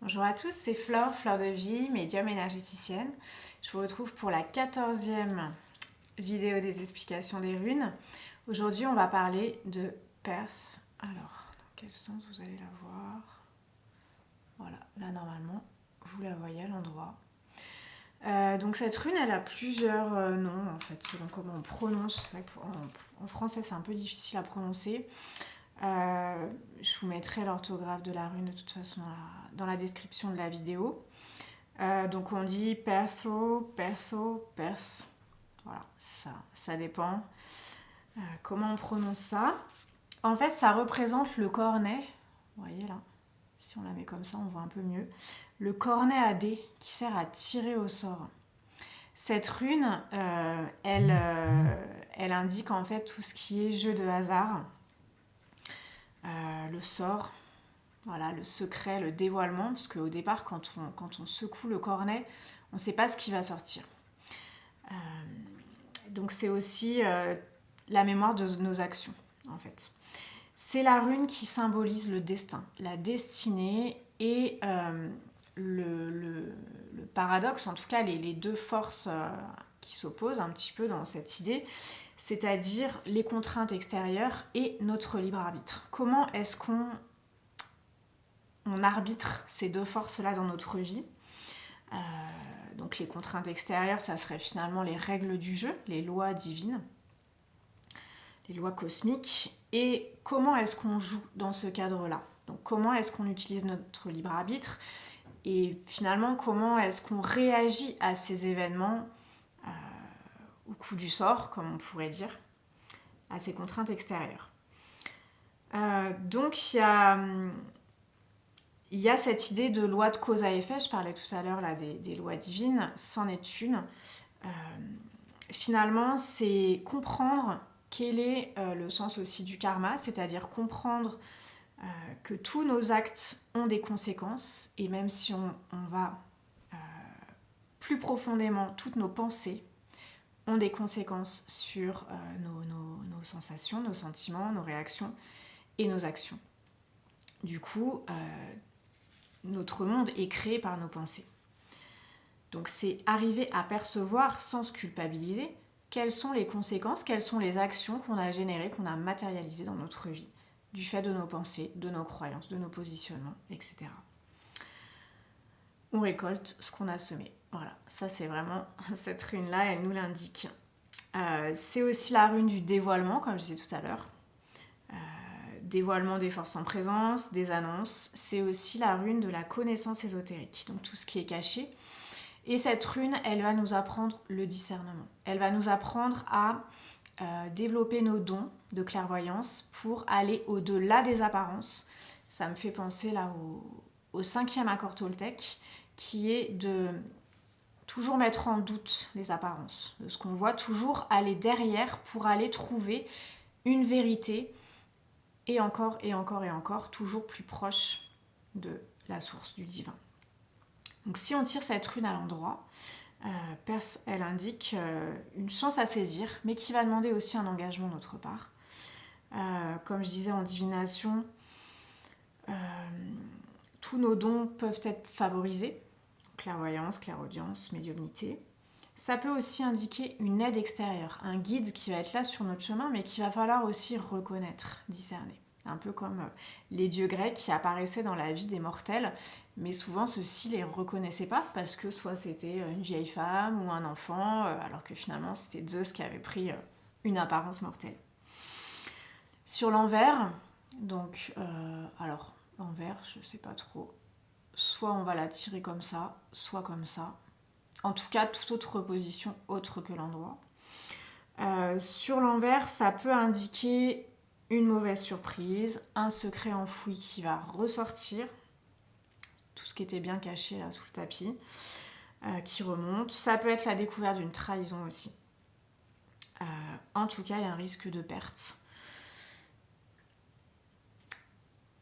Bonjour à tous, c'est Flore, Fleur de Vie, médium énergéticienne. Je vous retrouve pour la 14e vidéo des explications des runes. Aujourd'hui, on va parler de Perth. Alors, dans quel sens vous allez la voir? Voilà, là normalement, vous la voyez à l'endroit. Donc cette rune, elle a plusieurs noms, en fait, selon comment on prononce. En français, c'est un peu difficile à prononcer. Je vous mettrai l'orthographe de la rune de toute façon dans la description de la vidéo. Donc on dit Pertho, Pertho, Perth. Voilà, ça dépend comment on prononce ça. En fait, ça représente le cornet. Vous voyez là, si on la met comme ça, on voit un peu mieux. Le cornet à dés qui sert à tirer au sort. Cette rune, elle indique en fait tout ce qui est jeu de hasard. Le sort, voilà, le secret, le dévoilement, parce qu'au départ, quand on secoue le cornet, on ne sait pas ce qui va sortir. Donc c'est aussi la mémoire de nos actions, en fait. C'est la rune qui symbolise le destin, la destinée et le paradoxe, en tout cas les deux forces qui s'opposent un petit peu dans cette idée, c'est-à-dire les contraintes extérieures et notre libre arbitre. Comment est-ce qu'on arbitre ces deux forces-là dans notre vie? Donc les contraintes extérieures, ça serait finalement les règles du jeu, les lois divines, les lois cosmiques. Et comment est-ce qu'on joue dans ce cadre-là? Donc comment est-ce qu'on utilise notre libre arbitre? Et finalement, comment est-ce qu'on réagit à ces événements au coup du sort, comme on pourrait dire, à ces contraintes extérieures? Donc il y a cette idée de loi de cause à effet. Je parlais tout à l'heure là, des lois divines, c'en est une. Finalement, c'est comprendre quel est le sens aussi du karma, c'est-à-dire comprendre que tous nos actes ont des conséquences, et même si on va plus profondément, toutes nos pensées ont des conséquences sur nos sensations, nos sentiments, nos réactions et nos actions. Du coup, notre monde est créé par nos pensées. Donc c'est arriver à percevoir sans se culpabiliser quelles sont les conséquences, quelles sont les actions qu'on a générées, qu'on a matérialisées dans notre vie, du fait de nos pensées, de nos croyances, de nos positionnements, etc. On récolte ce qu'on a semé. Voilà, ça c'est vraiment, cette rune-là, elle nous l'indique. C'est aussi la rune du dévoilement, comme je disais tout à l'heure. Dévoilement des forces en présence, des annonces. C'est aussi la rune de la connaissance ésotérique, donc tout ce qui est caché. Et cette rune, elle va nous apprendre le discernement. Elle va nous apprendre à développer nos dons de clairvoyance pour aller au-delà des apparences. Ça me fait penser là au 5e accord Toltec, qui est de toujours mettre en doute les apparences, de ce qu'on voit, toujours aller derrière pour aller trouver une vérité, et encore et encore et encore, toujours plus proche de la source du divin. Donc si on tire cette rune à l'endroit, Perth, elle indique une chance à saisir, mais qui va demander aussi un engagement d'autre part. Comme je disais en divination, tous nos dons peuvent être favorisés, clairvoyance, clairaudience, médiumnité. Ça peut aussi indiquer une aide extérieure, un guide qui va être là sur notre chemin, mais qu'il va falloir aussi reconnaître, discerner. Un peu comme les dieux grecs qui apparaissaient dans la vie des mortels, mais souvent ceux-ci ne les reconnaissaient pas parce que soit c'était une vieille femme ou un enfant, alors que finalement c'était Zeus qui avait pris une apparence mortelle. Sur l'envers, donc, alors l'envers, je ne sais pas trop, soit on va la tirer comme ça, soit comme ça. En tout cas, toute autre position autre que l'endroit. Sur l'envers, ça peut indiquer une mauvaise surprise, un secret enfoui qui va ressortir, tout ce qui était bien caché là sous le tapis, qui remonte. Ça peut être la découverte d'une trahison aussi. En tout cas, il y a un risque de perte.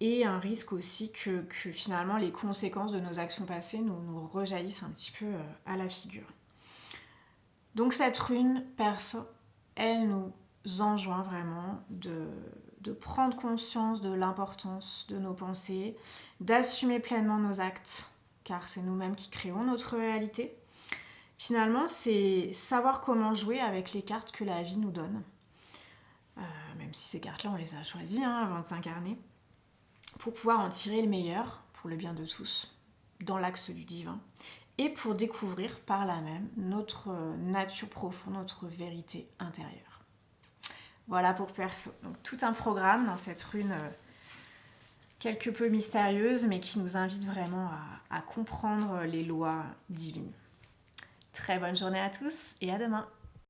Et un risque aussi que finalement les conséquences de nos actions passées nous rejaillissent un petit peu à la figure. Donc cette rune, Perth, elle nous enjoint vraiment de prendre conscience de l'importance de nos pensées, d'assumer pleinement nos actes, car c'est nous-mêmes qui créons notre réalité. Finalement, c'est savoir comment jouer avec les cartes que la vie nous donne. Même si ces cartes-là, on les a choisies avant de s'incarner, pour pouvoir en tirer le meilleur, pour le bien de tous, dans l'axe du divin, et pour découvrir par là même notre nature profonde, notre vérité intérieure. Voilà pour Perso. Donc tout un programme dans cette rune quelque peu mystérieuse, mais qui nous invite vraiment à comprendre les lois divines. Très bonne journée à tous et à demain.